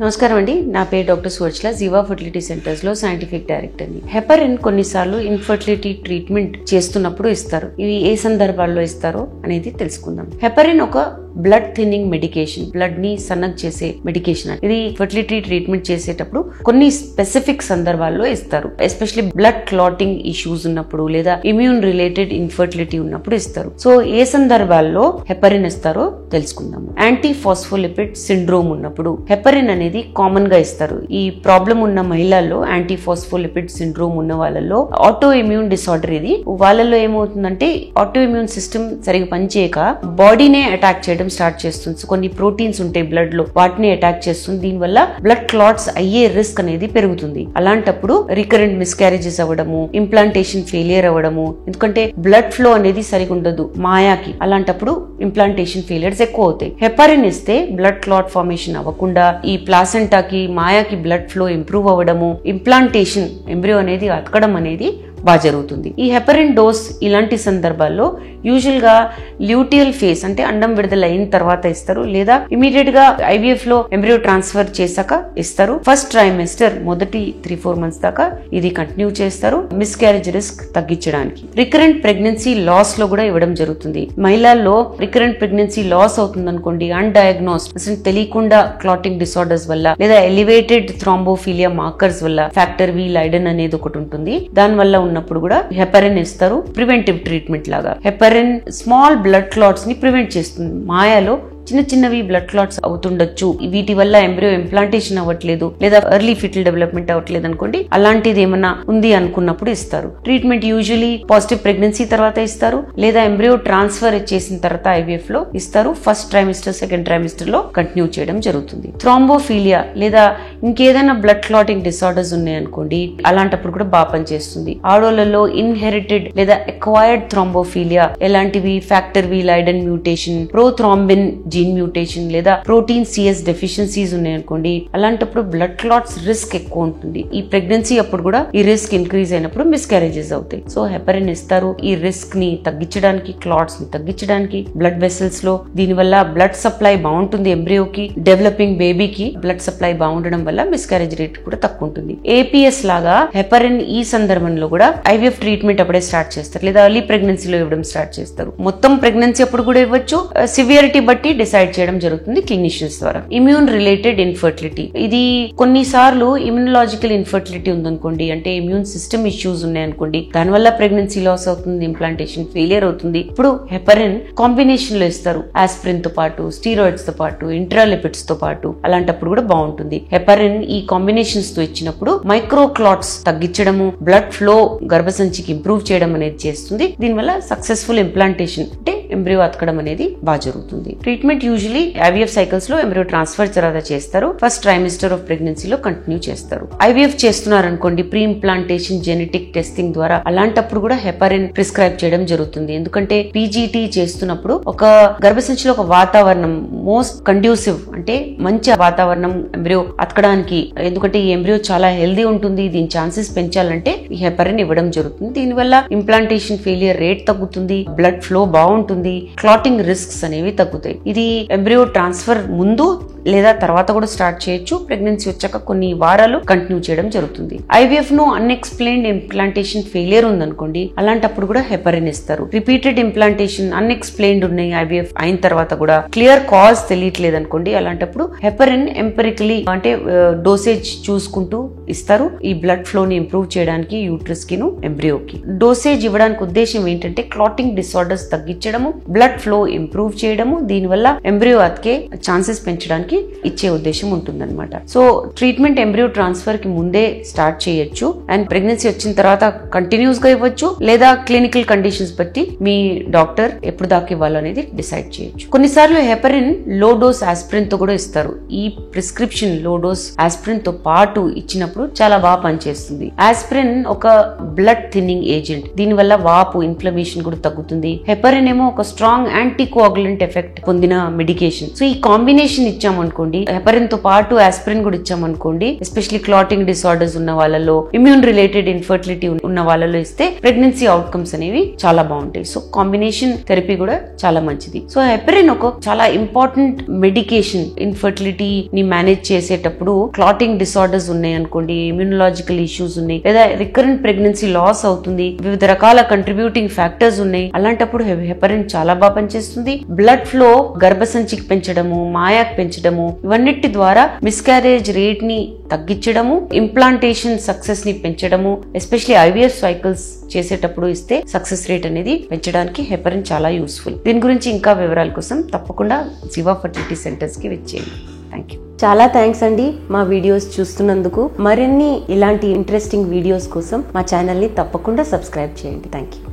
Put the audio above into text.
నమస్కారం అండి. నా పేరు డాక్టర్ సువర్చల, జీవా ఫర్టిలిటీ సెంటర్స్ లో సైంటిఫిక్ డైరెక్టర్ ని. హెపరిన్ కొన్నిసార్లు ఇన్ఫర్టిలిటీ ట్రీట్మెంట్ చేస్తున్నప్పుడు ఇస్తారు. ఇవి ఏ సందర్భాల్లో ఇస్తారో అనేది తెలుసుకుందాం. హెపరిన్ ఒక బ్లడ్ థిన్నింగ్ మెడికేషన్, బ్లడ్ ని సన్నగ్ చేసే మెడికేషన్. ఇది ఫర్టిలిటీ ట్రీట్మెంట్ చేసేటప్పుడు కొన్ని స్పెసిఫిక్ సందర్భాల్లో ఇస్తారు. ఎస్పెషల్లీ బ్లడ్ క్లాటింగ్ ఇష్యూస్ ఉన్నప్పుడు లేదా ఇమ్యూన్ రిలేటెడ్ ఇన్ఫర్టిలిటీ ఉన్నప్పుడు ఇస్తారు. సో ఏ సందర్భాల్లో హెపరిన్ ఇస్తారో తెలుసుకుందాము. యాంటీ ఫాస్ఫోలిపిడ్ సిండ్రోమ్ ఉన్నప్పుడు హెపరిన్ అనేది కామన్ గా ఇస్తారు. ఈ ప్రాబ్లం ఉన్న మహిళల్లో యాంటీ ఫాస్ఫోలిపిడ్ సిండ్రోమ్ ఉన్న వాళ్ళలో ఆటో ఇమ్యూన్ డిసార్డర్, ఇది వాళ్ళలో ఏమవుతుందంటే ఆటో ఇమ్యూన్ సిస్టమ్ సరిగా పనిచేయక బాడీనే అటాక్ చేయడం స్టార్ట్ చేస్తుంది. సో కొన్ని ప్రోటీన్స్ ఉంటాయి బ్లడ్ లో, వాటిని అటాక్ చేస్తుంది. దీనివల్ల బ్లడ్ క్లాట్స్ అయ్యే రిస్క్ అనేది పెరుగుతుంది. అలాంటప్పుడు రికరెంట్ మిస్క్యారేజెస్ అవ్వడము, ఇంప్లాంటేషన్ ఫెయిలియర్ అవ్వడము, ఎందుకంటే బ్లడ్ ఫ్లో అనేది సరిగా ఉండదు మాయాకి. అలాంటప్పుడు ఇంప్లాంటేషన్ ఫెయిలియర్స్ ఎక్కువ అవుతాయి. హెపరిన్ ఇస్తే బ్లడ్ క్లాట్ ఫార్మేషన్ అవ్వకుండా ఈ ప్లాసెంటాకి మాయాకి బ్లడ్ ఫ్లో ఇంప్రూవ్ అవ్వడము, ఇంప్లాంటేషన్ ఎంబ్రియో అనేది అతకడం అనేది బాగా జరుగుతుంది. ఈ హెపరిన్ డోస్ ఇలాంటి సందర్భాల్లో యూజువల్ గా ల్యూటియల్ ఫేజ్ అంటే అండం విడుదల అయిన తర్వాత ఇస్తారు, లేదా ఇమీడియట్ గా ఐవీఎఫ్ లో ఎంబ్రియో ట్రాన్స్ఫర్ చేశాక ఇస్తారు. ఫస్ట్ ట్రైమెస్టర్ మొదటి 3-4 months దాకా ఇది కంటిన్యూ చేస్తారు, మిస్క్యారేజ్ రిస్క్ తగ్గించడానికి. రికరెంట్ ప్రెగ్నెన్సీ లాస్ లో కూడా ఇవ్వడం జరుగుతుంది. మహిళల్లో రికరెంట్ ప్రెగ్నెన్సీ లాస్ అవుతుంది అనుకోండి, అన్డయాగ్నోస్డ్, అసలు తెలియకుండా క్లాటింగ్ డిసార్డర్స్ వల్ల లేదా ఎలివేటెడ్ థ్రాంబోఫిలియా మార్కర్స్ వల్ల ఫ్యాక్టర్ వి లైడెన్ అనేది ఒకటి ఉంటుంది. దాని వల్ల ఉన్నప్పుడు కూడా హెపరిన్ ఇస్తారు. ప్రివెంటివ్ ట్రీట్మెంట్ లాగా హెపరిన్ స్మాల్ బ్లడ్ క్లాట్స్ ని ప్రివెంట్ చేస్తుంది. మాయాలో చిన్నవి బ్లడ్ క్లాట్స్ అవుతుండొచ్చు, వీటి వల్ల ఎంబ్రియో ఇంప్లాంటేషన్ అవ్వట్లేదు లేదా ఎర్లీ ఫిటల్ డెవలప్మెంట్ అవ్వట్లేదు అనుకోండి, అలాంటిది ఏమన్నా ఉంది అనుకున్నప్పుడు ఇస్తారు. ట్రీట్మెంట్ యూజువలీ పాజిటివ్ ప్రెగ్నెన్సీ తర్వాత ఇస్తారు, లేదా ఎంబ్రియో ట్రాన్స్ఫర్ చేసిన తర్వాత ఐవీఎఫ్ లో ఇస్తారు. ఫస్ట్ ట్రైమిస్టర్, సెకండ్ ట్రైమిస్టర్ లో కంటిన్యూ చేయడం జరుగుతుంది. థ్రాంబోఫిలియా లేదా ఇంకేదైనా బ్లడ్ క్లాటింగ్ డిసార్డర్స్ ఉన్నాయనుకోండి, అలాంటప్పుడు కూడా బాగా పనిచేస్తుంది. ఆడోళ్లలో ఇన్హెరిటెడ్ లేదా ఎక్వైర్డ్ థ్రాంబోఫిలియా ఎలాంటివి factor V Leiden mutation, prothrombin gene mutation లేదా ప్రోటీన్ సిఎస్ డెఫిషియన్సీస్ ఉన్నాయనుకోండి, అలాంటప్పుడు బ్లడ్ క్లాట్స్ రిస్క్ ఎక్కువ ఉంటుంది. ఈ ప్రెగ్నెన్సీ అప్పుడు కూడా ఈ రిస్క్ ఇంక్రీజ్ అయినప్పుడు మిస్క్యారేజెస్ అవుతాయి. సో హెపరిన్ ఇస్తారు ఈ రిస్క్ ని తగ్గించడానికి, క్లాట్స్ ని తగ్గించడానికి బ్లడ్ వెసల్స్ లో. దీనివల్ల బ్లడ్ సప్లై బాగుంటుంది, ఎంబ్రియోకి డెవలపింగ్ బేబీకి బ్లడ్ సప్లై బాగుండడం వల్ల మిస్క్యారేజ్ రేట్ కూడా తక్కువ ఉంటుంది. ఏపీఎస్ లాగా హెపరిన్ ఈ సందర్భంలో కూడా ఐవీఎఫ్ ట్రీట్మెంట్ అప్పుడే స్టార్ట్ చేస్తారు, లేదా ఎర్లీ ప్రెగ్నెన్సీలో ఇవ్వడం స్టార్ట్ చేస్తారు. మొత్తం ప్రెగ్నెన్సీ అప్పుడు కూడా ఇవ్వచ్చు, సివియారిటీ బట్టి డిసైడ్ చేయడం జరుగుతుంది క్లినిషియన్స్ ద్వారా. ఇమ్యూన్ రిలేటెడ్ ఇన్ఫర్టిలిటీ, ఇది కొన్నిసార్లు ఇమ్యూనలాజికల్ ఇన్ఫర్టిలిటీ ఉందనుకోండి, అంటే ఇమ్యూన్ సిస్టమ్ ఇష్యూస్ ఉన్నాయనుకోండి, దానివల్ల ప్రెగ్నెన్సీ లాస్ అవుతుంది, ఇంప్లాంటేషన్ ఫెయిలియర్ అవుతుంది. ఇప్పుడు హెపరిన్ కాంబినేషన్ లో ఇస్తారు, ఆస్పిరిన్ తో పాటు, స్టీరాయిడ్స్ తో పాటు, ఇంట్రాలిపిడ్స్ తో పాటు. అలాంటప్పుడు కూడా బాగుంటుంది. హెపరిన్ ఈ కాంబినేషన్స్ తో ఇచ్చినప్పుడు మైక్రో క్లాట్స్ తగ్గించడము, బ్లడ్ ఫ్లో గర్భసంచికి ఇంప్రూవ్ చేయడం అనేది చేస్తుంది. దీనివల్ల సక్సెస్ఫుల్ ఇంప్లాంటేషన్ అంటే ఎంబ్రియో అతకడం అనేది బాగా జరుగుతుంది. ట్రీట్మెంట్ యూజువలీ ఐవీఎఫ్ సైకిల్స్ లో ఎంబ్రియో ట్రాన్స్ఫర్ తర్వాత చేస్తారు, ఫస్ట్ ట్రైమిస్టర్ ఆఫ్ ప్రెగ్నెన్సీలో కంటిన్యూ చేస్తారు. ఐవీఎఫ్ చేస్తున్నారు అనుకోండి, ప్రీ ఇంప్లాంటేషన్ జెనెటిక్ టెస్టింగ్ ద్వారా, అలాంటప్పుడు కూడా హెపరిన్ ప్రిస్క్రైబ్ చేయడం జరుగుతుంది. ఎందుకంటే పీజీటీ చేస్తున్నప్పుడు ఒక గర్భసంచిలో ఒక వాతావరణం మోస్ట్ కండ్యూసివ్ అంటే మంచి వాతావరణం ఎంబ్రియో అతకడానికి, ఎందుకంటే ఈ ఎంబ్రియో చాలా హెల్దీ ఉంటుంది, దీని ఛాన్సెస్ పెంచాలంటే ఈ హెపరిన్ ఇవ్వడం జరుగుతుంది. దీనివల్ల ఇంప్లాంటేషన్ ఫెయిలియర్ రేట్ తగ్గుతుంది, బ్లడ్ ఫ్లో బాగుంటుంది, క్లాటింగ్ రిస్క్స్ అనేవి తగ్గుతాయి. ఇది ఎంబ్రియో ట్రాన్స్ఫర్ ముందు లేదా తర్వాత కూడా స్టార్ట్ చేయొచ్చు, ప్రెగ్నెన్సీ వచ్చాక కొన్ని వారాలు కంటిన్యూ చేయడం జరుగుతుంది. ఐవీఎఫ్ ను అన్ఎక్స్ప్లెయిన్డ్ ఇంప్లాంటేషన్ ఫెయిలియర్ ఉందనుకోండి, అలాంటప్పుడు కూడా హెపరిన్ ఇస్తారు. రిపీటెడ్ ఇంప్లాంటేషన్ అన్ఎక్స్ప్లెయిన్డ్ ఉన్నాయి ఐవీఎఫ్ అయిన తర్వాత కూడా, క్లియర్ కాజ్ తెలియట్లేదు అనుకోండి, అలాంటప్పుడు హెపరిన్ ఎంపెరికలీ అంటే డోసేజ్ చూసుకుంటూ ఇస్తారు, ఈ బ్లడ్ ఫ్లో ని ఇంప్రూవ్ చేయడానికి యూట్రస్ కి ఎంబ్రియోకి. డోసేజ్ ఇవ్వడానికి ఉద్దేశం ఏంటంటే క్లాటింగ్ డిసార్డర్స్ తగ్గించడము, బ్లడ్ ఫ్లో ఇంప్రూవ్ చేయడము, దీనివల్ల ఎంబ్రియో అతికే ఛాన్సెస్ పెంచడానికి ఇచ్చే ఉద్దేశం ఉంటుందన్నమాట. సో ట్రీట్మెంట్ ఎంబ్రియో ట్రాన్స్ఫర్ కి ముందే స్టార్ట్ చేయొచ్చు, అండ్ ప్రెగ్నెన్సీ వచ్చిన తర్వాత కంటిన్యూస్ గా ఇవ్వచ్చు, లేదా క్లినికల్ కండిషన్స్ బట్టి మీ డాక్టర్ ఎప్పుడు దాకా ఇవ్వాలో అనేది డిసైడ్ చేయొచ్చు. కొన్నిసార్లు హెపరిన్ లో డోస్ ఆస్పిరిన్ తో కూడా ఇస్తారు. ఈ ప్రిస్క్రిప్షన్ లో డోస్ ఆస్పిరిన్ తో పాటు ఇచ్చినప్పుడు వచ్చినప్పుడు చాలా బాగా పనిచేస్తుంది. ఆస్పిరిన్ ఒక బ్లడ్ థిన్నింగ్ ఏజెంట్, దీని వల్ల వాపు ఇన్ఫ్లమేషన్ కూడా తగ్గుతుంది. హెపరిన్ ఏమో ఒక స్ట్రాంగ్ యాంటీ కోఆగులెంట్ ఎఫెక్ట్ పొందిన మెడికేషన్. సో ఈ కాంబినేషన్ ఇచ్చామనుకోండి, హెపరిన్ తో పాటు ఆస్పిరిన్ కూడా ఇచ్చామనుకోండి, ఎస్పెషల్లీ క్లాటింగ్ డిసార్డర్స్ ఉన్న వాళ్ళలో, ఇమ్యూన్ రిలేటెడ్ ఇన్ఫర్టిలిటీ ఉన్న వాళ్ళలో ఇస్తే ప్రెగ్నెన్సీ అవుట్కమ్స్ అనేవి చాలా బాగుంటాయి. సో కాంబినేషన్ థెరపీ కూడా చాలా మంచిది. సో హెపరిన్ ఒక చాలా ఇంపార్టెంట్ మెడికేషన్. ఇన్ఫర్టిలిటీ ని మేనేజ్ చేసేటప్పుడు క్లాటింగ్ డిసార్డర్స్ ఉన్నాయి అనుకోండి, ఇమ్యూనలాజికల్ ఇష్యూస్ ఉన్నాయి, లేదా రికరెంట్ ప్రెగ్నెన్సీ లాస్ అవుతుంది, వివిధ రకాల కంట్రిబ్యూటింగ్ ఫ్యాక్టర్స్ ఉన్నాయి, అలాంటప్పుడు హెపరిన్ చాలా బాగా పనిచేస్తుంది. బ్లడ్ ఫ్లో గర్భసంచికి పెంచడము, మాయాక్ పెంచడము, ఇవన్నిటి ద్వారా మిస్క్యారేజ్ రేట్ ని తగ్గించడము, ఇంప్లాంటేషన్ సక్సెస్ ని పెంచడము, ఎస్పెషల్లీ ఐవీఎఫ్ సైకిల్స్ చేసేటప్పుడు ఇస్తే సక్సెస్ రేట్ అనేది పెంచడానికి హెపరిన్ చాలా యూస్ఫుల్. దీని గురించి ఇంకా వివరాల కోసం తప్పకుండా జీవా ఫర్టిలిటీ సెంటర్స్ కి విచ్చేయండి. Thank you. చాలా థ్యాంక్స్ అండి మా వీడియోస్ చూస్తున్నందుకు. మరిన్ని ఇలాంటి ఇంట్రెస్టింగ్ వీడియోస్ కోసం మా ఛానల్ని తప్పకుండా సబ్స్క్రైబ్ చేయండి. Thank you.